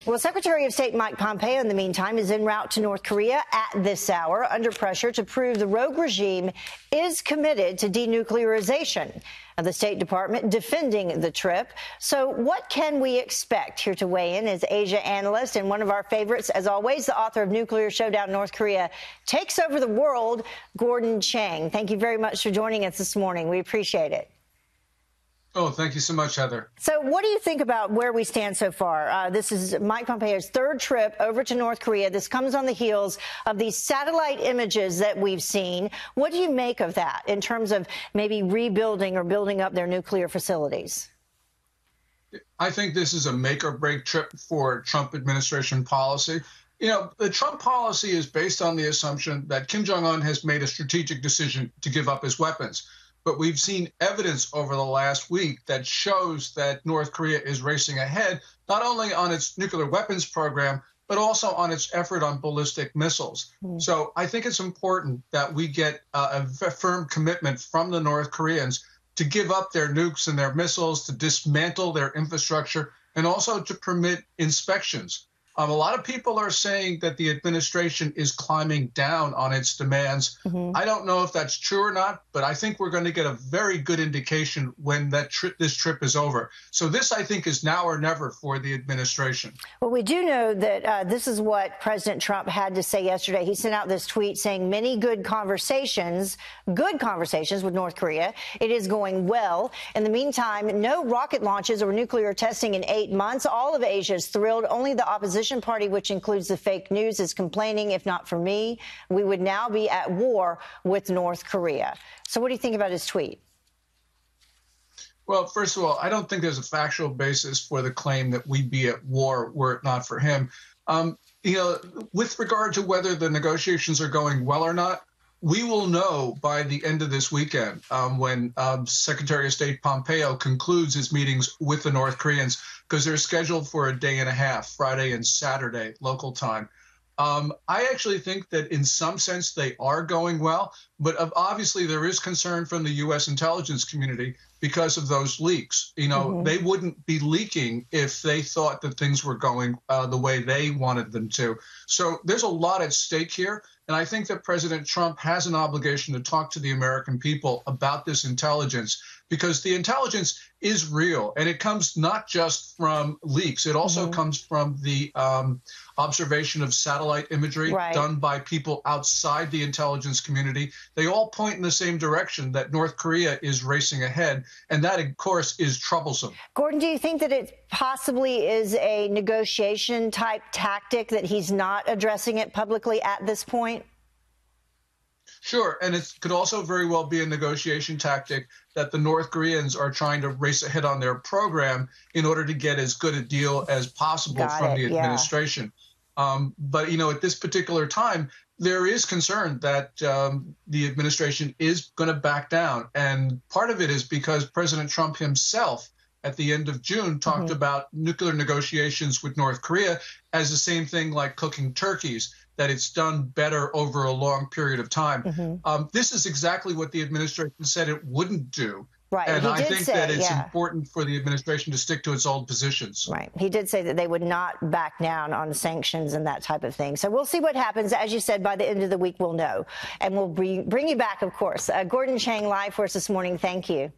Well, Secretary of State Mike Pompeo, in the meantime, is en route to North Korea at this hour under pressure to prove the rogue regime is committed to denuclearization. The State Department defending the trip. So what can we expect? Here to weigh in is Asia analyst and one of our favorites, as always, the author of Nuclear Showdown North Korea Takes Over the World, Gordon Chang. Thank you very much for joining us this morning. We appreciate it. Oh, thank you so much, Heather. So what do you think about where we stand so far? This is Mike Pompeo's third trip over to North Korea. This comes on the heels of these satellite images that we've seen. What do you make of that in terms of maybe rebuilding or building up their nuclear facilities? I think this is a make or break trip for Trump administration policy. You know, the Trump policy is based on the assumption that Kim Jong-un has made a strategic decision to give up his weapons. But we've seen evidence over the last week that shows that North Korea is racing ahead, not only on its nuclear weapons program, but also on its effort on ballistic missiles. So I think it's important that we get a firm commitment from the North Koreans to give up their nukes and their missiles, to dismantle their infrastructure, and also to permit inspections. A lot of people are saying that the administration is climbing down on its demands. I don't know if that's true or not, but I think we're going to get a very good indication when this trip is over. So this, I think, is now or never for the administration. Well, we do know that this is what President Trump had to say yesterday. He sent out this tweet saying many good conversations with North Korea. It is going well. In the meantime, no rocket launches or nuclear testing in 8 months. All of Asia is thrilled. Only the opposition party, which includes the fake news, is complaining. If not for me, we would now be at war with North Korea. So what do you think about his tweet? Well, first of all, I don't think there's a factual basis for the claim that we'd be at war were it not for him. You know, with regard to whether the negotiations are going well or not, we will know by the end of this weekend when Secretary of State Pompeo concludes his meetings with the North Koreans, because they're scheduled for a day and a half, Friday and Saturday, local time. I actually think that in some sense they are going well, but obviously there is concern from the U.S. intelligence community because of those leaks. You know, they wouldn't be leaking if they thought that things were going the way they wanted them to. So there's a lot at stake here. And I think that President Trump has an obligation to talk to the American people about this intelligence, because the intelligence is real. And it comes not just from leaks. It also comes from the observation of satellite imagery done by people outside the intelligence community. They all point in the same direction, that North Korea is racing ahead. And that, of course, is troublesome. Gordon, do you think that it possibly is a negotiation type tactic, that he's not addressing it publicly at this point? Sure. And it could also very well be a negotiation tactic that the North Koreans are trying to race ahead on their program in order to get as good a deal as possible from the administration. But, you know, at this particular time, there is concern that the administration is going to back down. And part of it is because President Trump himself at the end of June talked about nuclear negotiations with North Korea as the same thing like cooking turkeys, that it's done better over a long period of time. This is exactly what the administration said it wouldn't do. Right. And I think that it's important for the administration to stick to its old positions. Right. He did say that they would not back down on sanctions and that type of thing. So we'll see what happens. As you said, by the end of the week, we'll know. And we'll bring you back, of course. Gordon Chang live for us this morning. Thank you.